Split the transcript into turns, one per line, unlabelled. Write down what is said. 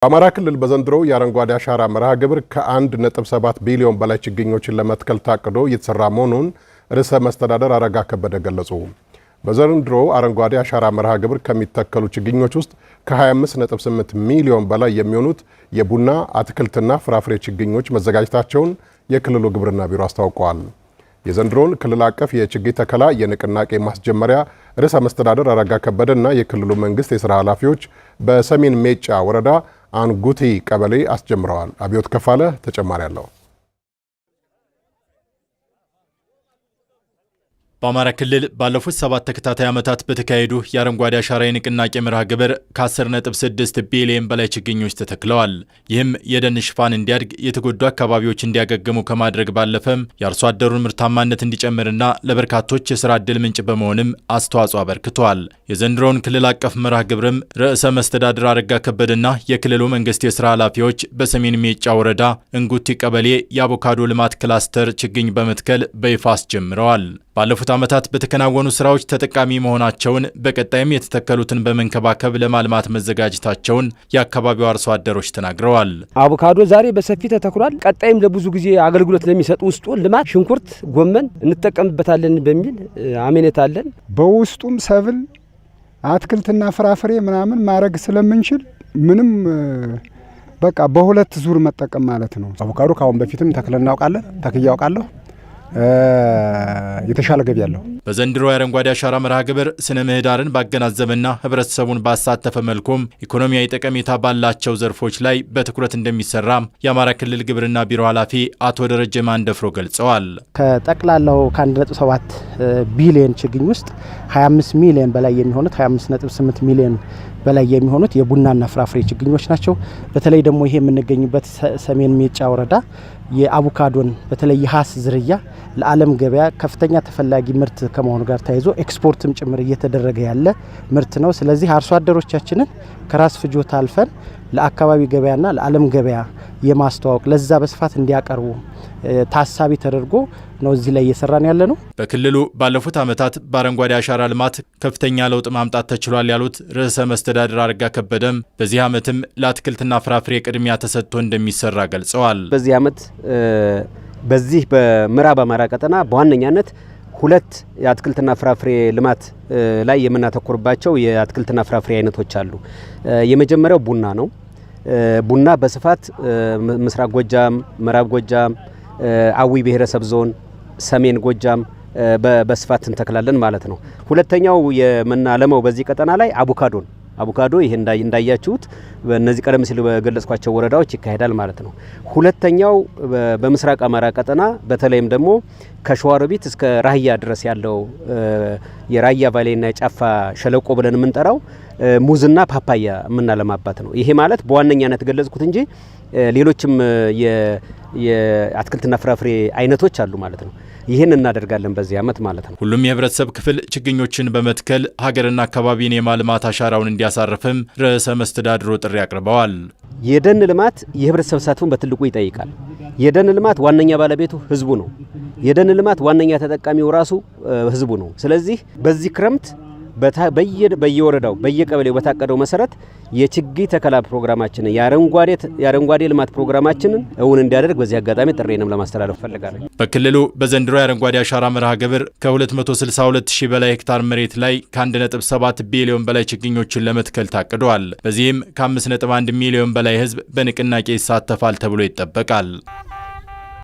በአማራ ክልል በዘንድሮው የአረንጓዴ አሻራ መርሃ ግብር ከ1.7 ቢሊዮን በላይ ችግኞችን ለመትከል ታቅዶ እየተሰራ መሆኑን ርዕሰ መስተዳድር አረጋ ከበደ ገለጹ። በዘንድሮው አረንጓዴ አሻራ መርሃ ግብር ከሚተከሉ ችግኞች ውስጥ ከ25.8 ሚሊዮን በላይ የሚሆኑት የቡና አትክልትና ፍራፍሬ ችግኞች መዘጋጀታቸውን የክልሉ ግብርና ቢሮ አስታውቀዋል። የዘንድሮውን ክልል አቀፍ የችግኝ ተከላ የንቅናቄ ማስጀመሪያ ርዕሰ መስተዳድር አረጋ ከበደና የክልሉ መንግስት የሥራ ኃላፊዎች በሰሜን ሜጫ ወረዳ አንጉቲ ቀበሌ አስጀምረዋል። አብዮት ከፋለ ተጨማሪ አለው።
በአማራ ክልል ባለፉት 7 ተከታታይ ዓመታት በተካሄዱ የአረንጓዴ አሻራ የንቅናቄ መርሃ ግብር ከ10.6 ቢሊዮን በላይ ችግኞች ተተክለዋል። ይህም የደን ሽፋን እንዲያድግ፣ የተጎዱ አካባቢዎች እንዲያገግሙ ከማድረግ ባለፈም የአርሶ አደሩን ምርታማነት እንዲጨምርና ለበርካቶች የሥራ ዕድል ምንጭ በመሆንም አስተዋጽኦ አበርክተዋል። የዘንድሮውን ክልል አቀፍ መርሃ ግብርም ርዕሰ መስተዳድር አረጋ ከበደና የክልሉ መንግስት የሥራ ኃላፊዎች በሰሜን ሜጫ ወረዳ እንጉቲ ቀበሌ የአቮካዶ ልማት ክላስተር ችግኝ በመትከል በይፋ አስጀምረዋል። ባለፉት ዓመታት በተከናወኑ ስራዎች ተጠቃሚ መሆናቸውን በቀጣይም የተተከሉትን በመንከባከብ ለማልማት መዘጋጀታቸውን የአካባቢው አርሶ አደሮች ተናግረዋል።
አቮካዶ ዛሬ በሰፊ ተተክሏል። ቀጣይም ለብዙ ጊዜ አገልግሎት ለሚሰጥ ውስጡ ልማት ሽንኩርት፣ ጎመን እንጠቀምበታለን በሚል አመኔታ አለን።
በውስጡም ሰብል አትክልትና ፍራፍሬ ምናምን ማድረግ ስለምንችል ምንም በቃ በሁለት ዙር መጠቀም ማለት ነው። አቮካዶ ካሁን በፊትም ተክለን እናውቃለን፣ ተክዬ አውቃለሁ። የተሻለ ገቢ ያለው
በዘንድሮ የአረንጓዴ አሻራ መርሃ ግብር ስነ ምህዳርን ባገናዘበና ህብረተሰቡን ባሳተፈ መልኩም ኢኮኖሚያዊ ጠቀሜታ ባላቸው ዘርፎች ላይ በትኩረት እንደሚሰራ የአማራ ክልል ግብርና ቢሮ ኃላፊ አቶ ደረጀ ማንደፍሮ ገልጸዋል።
ከጠቅላላው ከ1.7 ቢሊዮን ችግኝ ውስጥ 25 ሚሊዮን በላይ የሚሆኑት 25.8 ሚሊዮን በላይ የሚሆኑት የቡናና ፍራፍሬ ችግኞች ናቸው። በተለይ ደግሞ ይሄ የምንገኝበት ሰሜን ሜጫ ወረዳ የአቮካዶን በተለይ የሃስ ዝርያ ለዓለም ገበያ ከፍተኛ ተፈላጊ ምርት ከመሆኑ ጋር ተያይዞ ኤክስፖርትም ጭምር እየተደረገ ያለ ምርት ነው። ስለዚህ አርሶ አደሮቻችንን ከራስ ፍጆታ አልፈን ለአካባቢ ገበያና ለዓለም ገበያ የማስተዋወቅ ለዛ በስፋት እንዲያቀርቡ ታሳቢ ተደርጎ ነው እዚህ ላይ እየሰራን ያለ ነው።
በክልሉ ባለፉት ዓመታት በአረንጓዴ አሻራ ልማት ከፍተኛ ለውጥ ማምጣት ተችሏል ያሉት ርዕሰ መስተዳድር አረጋ ከበደም በዚህ ዓመትም ለአትክልትና ፍራፍሬ ቅድሚያ ተሰጥቶ እንደሚሰራ ገልጸዋል።
በዚህ ዓመት በዚህ በምዕራብ አማራ ቀጠና በዋነኛነት 2 የአትክልትና ፍራፍሬ ልማት ላይ የምናተኩርባቸው የአትክልትና ፍራፍሬ አይነቶች አሉ። የመጀመሪያው ቡና ነው። ቡና በስፋት ምስራቅ ጎጃም፣ ምዕራብ ጎጃም፣ አዊ ብሔረሰብ ዞን፣ ሰሜን ጎጃም በስፋት እንተክላለን ማለት ነው። ሁለተኛው የምናለመው በዚህ ቀጠና ላይ አቮካዶ ይሄ እንዳያችሁት በእነዚህ ቀደም ሲል በገለጽኳቸው ወረዳዎች ይካሄዳል ማለት ነው። ሁለተኛው በምስራቅ አማራ ቀጠና በተለይም ደግሞ ከሸዋሮቢት እስከ ራያ ድረስ ያለው የራያ ቫሌና የጫፋ ሸለቆ ብለን የምንጠራው ሙዝና ፓፓያ የምናለማባት ነው። ይሄ ማለት በዋነኛነት ገለጽኩት እንጂ ሌሎችም የአትክልትና ፍራፍሬ አይነቶች አሉ ማለት ነው። ይህን እናደርጋለን በዚህ ዓመት ማለት ነው።
ሁሉም የህብረተሰብ ክፍል ችግኞችን በመትከል ሀገርና አካባቢን የማልማት አሻራውን እንዲያሳርፍም ርዕሰ መስተዳድሩ ጥሪ አቅርበዋል።
የደን ልማት የህብረተሰብ ተሳትፎን በትልቁ ይጠይቃል። የደን ልማት ዋነኛ ባለቤቱ ህዝቡ ነው። የደን ልማት ዋነኛ ተጠቃሚው ራሱ ህዝቡ ነው። ስለዚህ በዚህ ክረምት በየወረዳው በየቀበሌው በታቀደው መሰረት የችግኝ ተከላ ፕሮግራማችንን የአረንጓዴ ልማት ፕሮግራማችንን እውን እንዲያደርግ በዚህ አጋጣሚ ጥሬንም ለማስተላለፍ ፈልጋለሁ።
በክልሉ በዘንድሮ የአረንጓዴ አሻራ መርሃ ግብር ከ262,000 በላይ ሄክታር መሬት ላይ ከ1.7 ቢሊዮን በላይ ችግኞችን ለመትከል ታቅደዋል። በዚህም ከ5.1 ሚሊዮን በላይ ህዝብ በንቅናቄ ይሳተፋል ተብሎ ይጠበቃል።